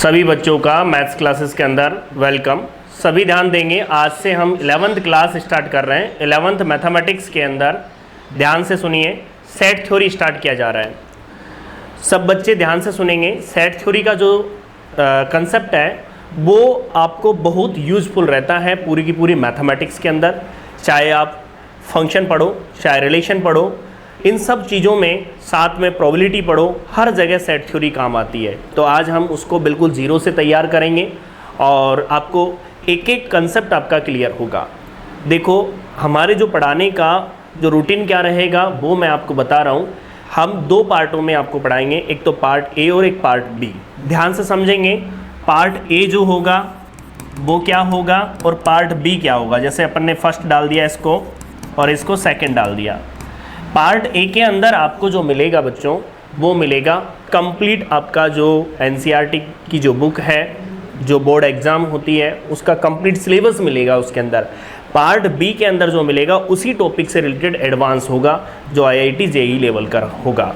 सभी बच्चों का मैथ्स क्लासेस के अंदर वेलकम। सभी ध्यान देंगे, आज से हम 11th क्लास स्टार्ट कर रहे हैं। 11th मैथमेटिक्स के अंदर ध्यान से सुनिए, सेट थ्योरी स्टार्ट किया जा रहा है। सब बच्चे ध्यान से सुनेंगे। सेट थ्योरी का जो कंसेप्ट है वो आपको बहुत यूज़फुल रहता है पूरी की पूरी मैथमेटिक्स के अंदर। चाहे आप फंक्शन पढ़ो, चाहे रिलेशन पढ़ो, इन सब चीज़ों में, साथ में प्रोबेबिलिटी पढ़ो, हर जगह सेट थ्योरी काम आती है। तो आज हम उसको बिल्कुल ज़ीरो से तैयार करेंगे और आपको एक एक कंसेप्ट आपका क्लियर होगा। देखो, हमारे जो पढ़ाने का जो रूटीन क्या रहेगा वो मैं आपको बता रहा हूँ। हम दो पार्टों में आपको पढ़ाएंगे, एक तो पार्ट ए और एक पार्ट बी। ध्यान से समझेंगे, पार्ट ए जो होगा वो क्या होगा और पार्ट बी क्या होगा। जैसे अपन ने फर्स्ट डाल दिया इसको और इसको सेकंड डाल दिया। पार्ट ए के अंदर आपको जो मिलेगा बच्चों, वो मिलेगा कंप्लीट आपका जो एनसीईआरटी की जो बुक है, जो बोर्ड एग्ज़ाम होती है, उसका कंप्लीट सिलेबस मिलेगा उसके अंदर। पार्ट बी के अंदर जो मिलेगा उसी टॉपिक से रिलेटेड एडवांस होगा, जो आईआईटी जेईई लेवल का होगा।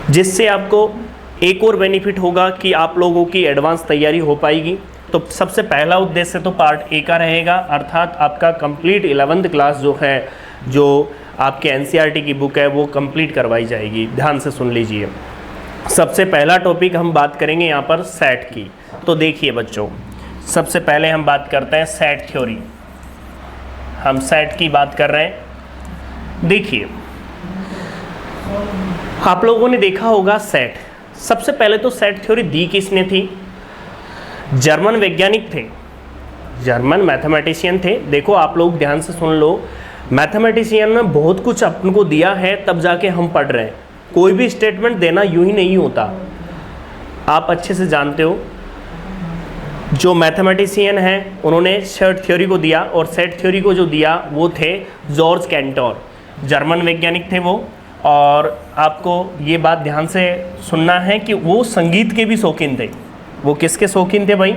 जिससे आपको एक और बेनिफिट होगा कि आप लोगों की एडवांस तैयारी हो पाएगी। तो सबसे पहला उद्देश्य तो पार्ट ए का रहेगा, अर्थात आपका कंप्लीट 11th क्लास जो है, जो आपके एनसीईआरटी की बुक है, वो कंप्लीट करवाई जाएगी। ध्यान से सुन लीजिए। सबसे पहला टॉपिक हम बात करेंगे यहाँ पर सेट की। तो देखिए बच्चों, सबसे पहले हम बात करते हैं सेट थ्योरी। हम सेट की बात कर रहे हैं। देखिए, आप लोगों ने देखा होगा सेट। सबसे पहले तो सेट थ्योरी दी किसने थी? जर्मन वैज्ञानिक थे, जर्मन मैथमेटिशियन थे। देखो, आप लोग ध्यान से सुन लो, मैथमेटिशियन ने बहुत कुछ अपन को दिया है, तब जाके हम पढ़ रहे हैं। कोई भी स्टेटमेंट देना यूं ही नहीं होता, आप अच्छे से जानते हो। जो मैथमेटिशियन हैं उन्होंने सेट थ्योरी को दिया, और सेट थ्योरी को जो दिया वो थे जॉर्ज कैंटोर, जर्मन वैज्ञानिक थे वो। और आपको ये बात ध्यान से सुनना है कि वो संगीत के भी शौकीन थे। वो किसके शौकीन थे भाई?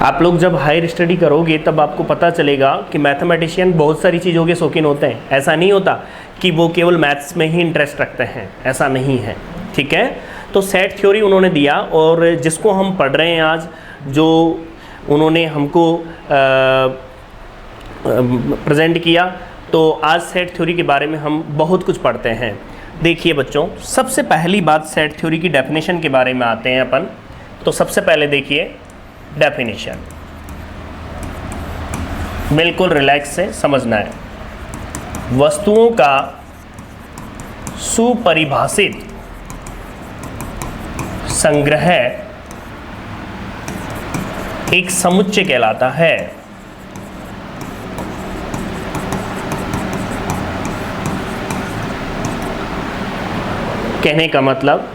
आप लोग जब हायर स्टडी करोगे तब आपको पता चलेगा कि मैथमेटिशियन बहुत सारी चीज़ों के शौकीन होते हैं। ऐसा नहीं होता कि वो केवल मैथ्स में ही इंटरेस्ट रखते हैं, ऐसा नहीं है, ठीक है। तो सेट थ्योरी उन्होंने दिया, और जिसको हम पढ़ रहे हैं आज, जो उन्होंने हमको प्रेजेंट किया, तो आज सेट थ्योरी के बारे में हम बहुत कुछ पढ़ते हैं। देखिए बच्चों, सबसे पहली बात सेट थ्योरी की डेफिनेशन के बारे में आते हैं अपन। तो सबसे पहले देखिए डेफिनेशन, बिल्कुल रिलैक्स से समझना है। वस्तुओं का सुपरिभाषित संग्रह एक समुच्चय कहलाता है। कहने का मतलब,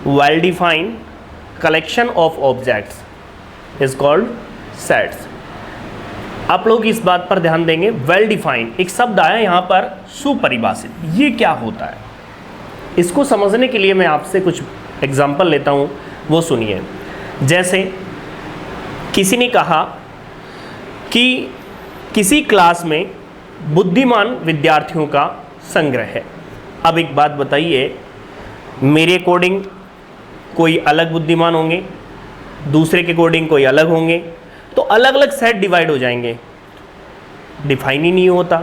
well defined collection of objects is called sets। आप लोग इस बात पर ध्यान देंगे, well defined एक शब्द आया यहाँ पर, सुपरिभाषित। ये क्या होता है? इसको समझने के लिए मैं आपसे कुछ एग्जाम्पल लेता हूँ, वो सुनिए। जैसे किसी ने कहा कि किसी क्लास में बुद्धिमान विद्यार्थियों का संग्रह है। अब एक बात बताइए, मेरे अकॉर्डिंग कोई अलग बुद्धिमान होंगे, दूसरे के अकॉर्डिंग कोई अलग होंगे, तो अलग अलग सेट डिवाइड हो जाएंगे। डिफाइन ही नहीं होता,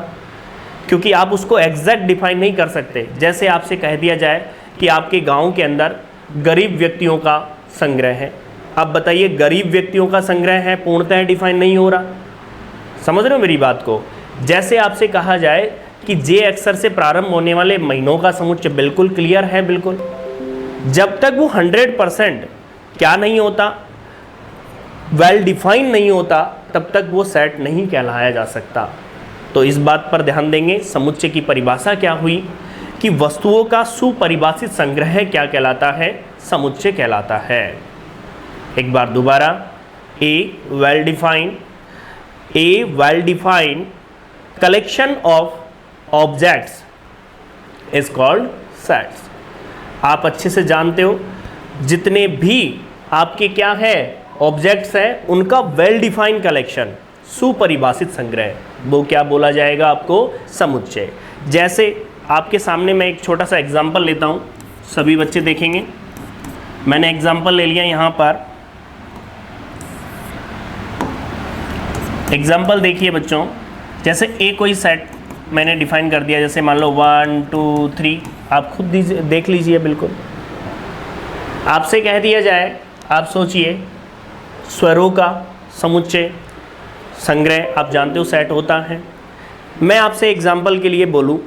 क्योंकि आप उसको एग्जैक्ट डिफाइन नहीं कर सकते। जैसे आपसे कह दिया जाए कि आपके गांव के अंदर गरीब व्यक्तियों का संग्रह है। अब बताइए, गरीब व्यक्तियों का संग्रह है, पूर्णतः डिफाइन नहीं हो रहा। समझ रहे हो मेरी बात को? जैसे आपसे कहा जाए कि जे अक्षर से प्रारंभ होने वाले महीनों का समुच्चय, बिल्कुल क्लियर है, बिल्कुल। जब तक वो 100% क्या नहीं होता, वेल डिफाइन नहीं होता, तब तक वो सेट नहीं कहलाया जा सकता। तो इस बात पर ध्यान देंगे। समुच्चय की परिभाषा क्या हुई कि वस्तुओं का सुपरिभाषित संग्रह क्या कहलाता है? समुच्चय कहलाता है। एक बार दोबारा, a well defined collection of objects is called sets. आप अच्छे से जानते हो, जितने भी आपके क्या है ऑब्जेक्ट्स हैं, उनका वेल डिफाइंड कलेक्शन, सुपरिभाषित संग्रह, वो क्या बोला जाएगा आपको? समुच्चय। जैसे आपके सामने मैं एक छोटा सा एग्जाम्पल लेता हूँ, सभी बच्चे देखेंगे। मैंने एग्जाम्पल ले लिया यहाँ पर। एग्जाम्पल देखिए बच्चों, जैसे ए कोई सेट मैंने डिफाइन कर दिया, जैसे मान लो 1 2 3, आप खुद देख लीजिए। बिल्कुल आपसे कह दिया जाए, आप सोचिए स्वरों का समुच्चय संग्रह, आप जानते हो सेट होता है। मैं आपसे एग्जाम्पल के लिए बोलूँ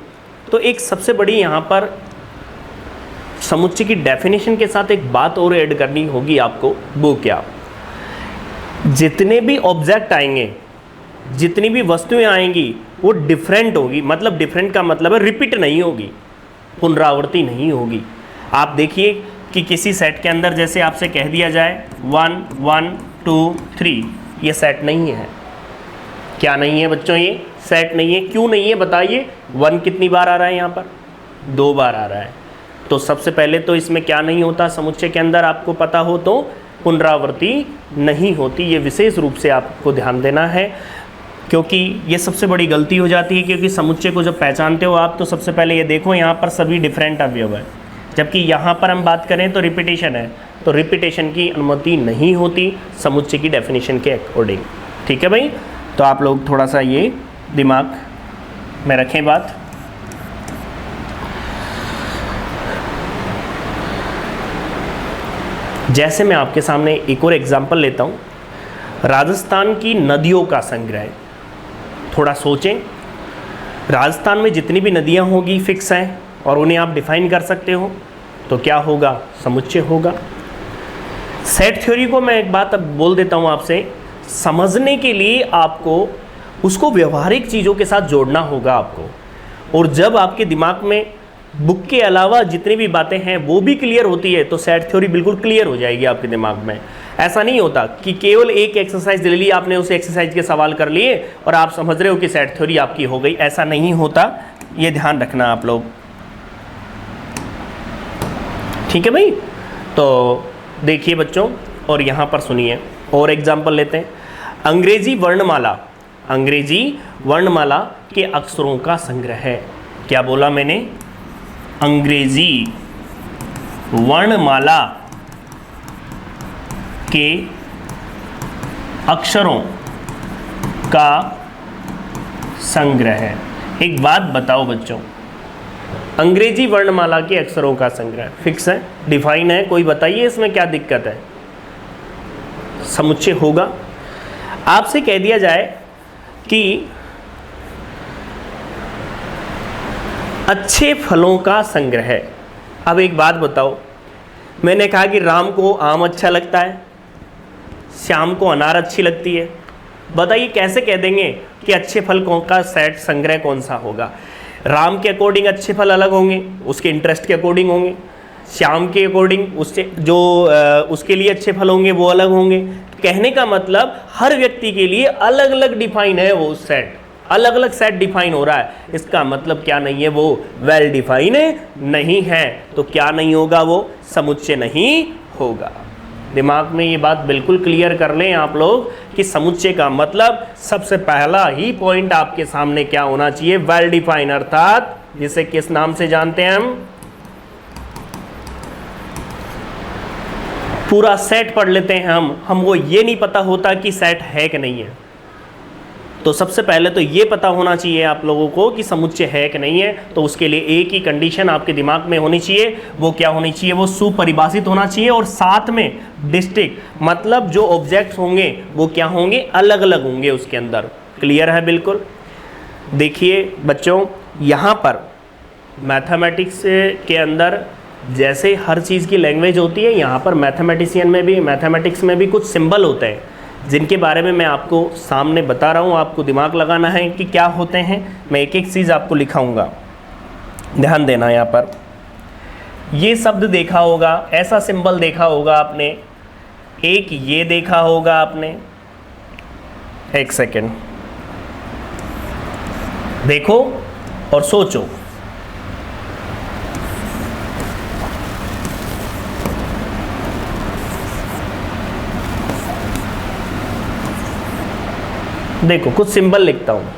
तो एक सबसे बड़ी यहाँ पर समुच्चय की डेफिनेशन के साथ एक बात और ऐड करनी होगी आपको। वो क्या? जितने भी ऑब्जेक्ट आएंगे, जितनी भी वस्तुएं आएंगी, वो डिफरेंट होगी। मतलब डिफरेंट का मतलब है रिपीट नहीं होगी, पुनरावृत्ति नहीं होगी। आप देखिए कि किसी सेट के अंदर जैसे आपसे कह दिया जाए 1 1 2 3, ये सेट नहीं है। क्या नहीं है बच्चों? ये सेट नहीं है। क्यों नहीं है बताइए? 1 कितनी बार आ रहा है यहाँ पर? 2 बार आ रहा है। तो सबसे पहले तो इसमें क्या नहीं होता समुच्चय के अंदर, आपको पता हो तो पुनरावृत्ति नहीं होती। ये विशेष रूप से आपको ध्यान देना है, क्योंकि ये सबसे बड़ी गलती हो जाती है। क्योंकि समुच्चय को जब पहचानते हो आप, तो सबसे पहले ये देखो यहाँ पर सभी डिफरेंट अवयव है, जबकि यहाँ पर हम बात करें तो रिपीटेशन है। तो रिपीटेशन की अनुमति नहीं होती समुच्चय की डेफिनेशन के अकॉर्डिंग। ठीक है भाई? तो आप लोग थोड़ा सा ये दिमाग में रखें बात। जैसे मैं आपके सामने एक और एग्जाम्पल लेता हूँ, राजस्थान की नदियों का संग्रह। थोड़ा सोचें, राजस्थान में जितनी भी नदियाँ होगी फिक्स हैं और उन्हें आप डिफाइन कर सकते हो, तो क्या होगा? समुच्चय होगा। सेट थ्योरी को मैं एक बात अब बोल देता हूँ आपसे, समझने के लिए आपको उसको व्यवहारिक चीज़ों के साथ जोड़ना होगा आपको। और जब आपके दिमाग में बुक के अलावा जितनी भी बातें हैं वो भी क्लियर होती है, तो सेट थ्योरी बिल्कुल क्लियर हो जाएगी आपके दिमाग में। ऐसा नहीं होता कि केवल एक एक्सरसाइज ले ली आपने, उस एक्सरसाइज के सवाल कर लिए और आप समझ रहे हो कि सेट थ्योरी आपकी हो गई। ऐसा नहीं होता, ये ध्यान रखना आप लोग। ठीक है भाई? तो देखिए बच्चों, और यहाँ पर सुनिए और एग्जाम्पल लेते हैं। अंग्रेजी वर्णमाला, अंग्रेजी वर्णमाला के अक्षरों का संग्रह है। क्या बोला मैंने? अंग्रेजी वर्णमाला के अक्षरों का संग्रह है। एक बात बताओ बच्चों, अंग्रेजी वर्णमाला के अक्षरों का संग्रह फिक्स है, डिफाइन है, कोई बताइए इसमें क्या दिक्कत है? समुच्चय होगा। आपसे कह दिया जाए कि अच्छे फलों का संग्रह है। अब एक बात बताओ, मैंने कहा कि राम को आम अच्छा लगता है, श्याम को अनार अच्छी लगती है। बताइए कैसे कह देंगे कि अच्छे फल का सेट संग्रह कौन सा होगा? राम के अकॉर्डिंग अच्छे फल अलग होंगे, उसके इंटरेस्ट के अकॉर्डिंग होंगे। श्याम के अकॉर्डिंग उससे जो उसके लिए अच्छे फल होंगे वो अलग होंगे। कहने का मतलब हर व्यक्ति के लिए अलग अलग डिफाइन है वो सेट, अलग अलग सेट डिफाइन हो रहा है। इसका मतलब क्या नहीं है? वो वेल डिफाइन नहीं है। तो क्या नहीं होगा? वो समुच्चय नहीं होगा। दिमाग में ये बात बिल्कुल क्लियर कर लें आप लोग कि समुच्चय का मतलब सबसे पहला ही पॉइंट आपके सामने क्या होना चाहिए? वेल डिफाइन, अर्थात जिसे किस नाम से जानते हैं हम? पूरा सेट पढ़ लेते हैं हमको ये नहीं पता होता कि सेट है कि नहीं है। तो सबसे पहले तो ये पता होना चाहिए आप लोगों को कि समुच्चय है कि नहीं है। तो उसके लिए एक ही कंडीशन आपके दिमाग में होनी चाहिए, वो क्या होनी चाहिए? वो सुपरिभाषित होना चाहिए और साथ में डिस्टिंक्ट, मतलब जो ऑब्जेक्ट्स होंगे वो क्या होंगे? अलग अलग होंगे उसके अंदर। क्लियर है? बिल्कुल। देखिए बच्चों, यहाँ पर मैथमेटिक्स के अंदर जैसे हर चीज़ की लैंग्वेज होती है, यहाँ पर मैथमेटिक्स में भी कुछ सिंबल होते हैं जिनके बारे में मैं आपको सामने बता रहा हूँ। आपको दिमाग लगाना है कि क्या होते हैं। मैं एक एक चीज़ आपको लिखाऊंगा, ध्यान देना। यहाँ पर ये शब्द देखा होगा, ऐसा सिंबल देखा होगा आपने, एक ये देखा होगा आपने। एक सेकेंड देखो और सोचो। देखो कुछ सिंबल लिखता हूँ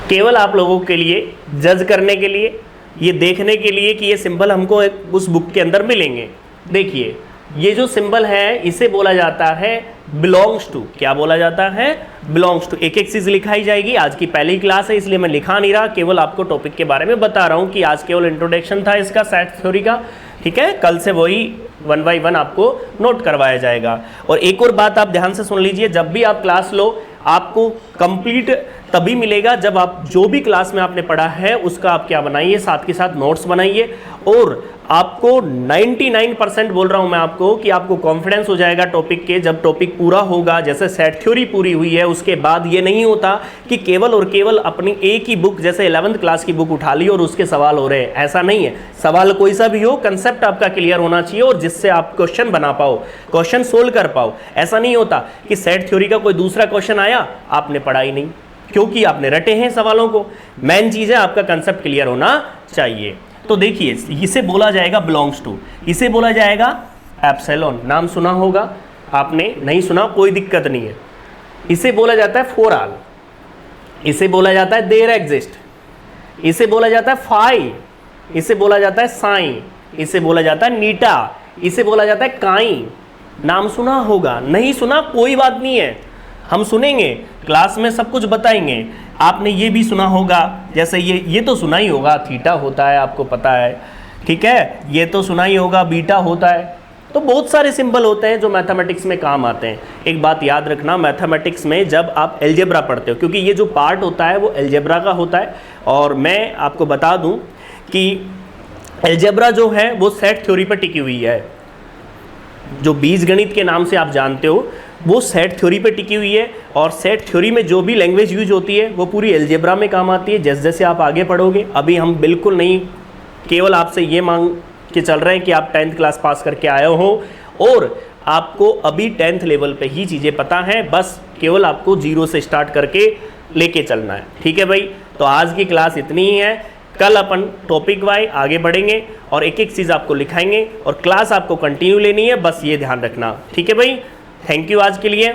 केवल आप लोगों के लिए, जज करने के लिए, ये देखने के लिए कि ये सिंबल हमको उस बुक के अंदर मिलेंगे। देखिए ये जो सिंबल है इसे बोला जाता है बिलोंग्स टू। क्या बोला जाता है? Belongs to. एक एक चीज़ लिखाई जाएगी। आज की पहली क्लास है इसलिए मैं लिखा नहीं रहा, केवल आपको टॉपिक के बारे में बता रहा हूँ कि आज केवल इंट्रोडक्शन था इसका सेट थ्योरी का। ठीक है, कल से वही 1 बाय 1 आपको नोट करवाया जाएगा। और एक और बात आप ध्यान से सुन लीजिए, जब भी आप क्लास लो आपको कंप्लीट तभी मिलेगा जब आप जो भी क्लास में आपने पढ़ा है उसका आप क्या बनाइए, साथ के साथ नोट्स बनाइए। और आपको 99% बोल रहा हूं मैं आपको कि आपको कॉन्फिडेंस हो जाएगा टॉपिक के जब टॉपिक पूरा होगा। जैसे सेट थ्योरी पूरी हुई है उसके बाद ये नहीं होता कि केवल और केवल अपनी एक ही बुक जैसे 11th क्लास की बुक उठा ली और उसके सवाल हो रहे हैं, ऐसा नहीं है। सवाल कोई सा भी हो, कंसेप्ट आपका क्लियर होना चाहिए और जिससे आप क्वेश्चन बना पाओ, क्वेश्चन सोल्व कर पाओ। ऐसा नहीं होता कि सेट थ्योरी का कोई दूसरा क्वेश्चन आया आपने पढ़ा ही नहीं, क्योंकि आपने रटे हैं सवालों को। मेन चीज है आपका कंसेप्ट क्लियर होना चाहिए। तो देखिए इसे बोला जाएगा बिलोंग्स टू, इसे बोला जाएगा एप्सिलॉन। नाम सुना होगा आपने, नहीं सुना कोई दिक्कत नहीं है। इसे बोला जाता है फॉर ऑल, इसे बोला जाता है देयर एग्जिस्ट, इसे बोला जाता है फाई, इसे बोला जाता है साइन, इसे बोला जाता है नीटा, इसे बोला जाता है काई। नाम सुना होगा, नहीं सुना कोई बात नहीं है, हम सुनेंगे क्लास में, सब कुछ बताएंगे। आपने ये भी सुना होगा, जैसे ये तो सुना ही होगा, थीटा होता है आपको पता है, ठीक है, ये तो सुना ही होगा, बीटा होता है। तो बहुत सारे सिंबल होते हैं जो मैथमेटिक्स में काम आते हैं। एक बात याद रखना, मैथमेटिक्स में जब आप एलजेब्रा पढ़ते हो, क्योंकि ये जो पार्ट होता है वो एलजेब्रा का होता है, और मैं आपको बता दूं कि एलजेब्रा जो है वो सेट थ्योरी पर टिकी हुई है। जो बीजगणित के नाम से आप जानते हो वो सेट थ्योरी पे टिकी हुई है, और सेट थ्योरी में जो भी लैंग्वेज यूज होती है वो पूरी एलजेब्रा में काम आती है। जैसे जैसे आप आगे पढ़ोगे, अभी हम बिल्कुल नहीं केवल आपसे ये मांग के चल रहे हैं कि आप 10th क्लास पास करके आए हो और आपको अभी 10th लेवल पे ही चीज़ें पता हैं, बस केवल आपको 0 से स्टार्ट करके लेके चलना है। ठीक है भाई, तो आज की क्लास इतनी ही है। कल अपन टॉपिक वाइज आगे बढ़ेंगे और एक एक चीज़ आपको लिखाएंगे और क्लास आपको कंटिन्यू लेनी है, बस ये ध्यान रखना। ठीक है भाई, थैंक यू आज के लिए।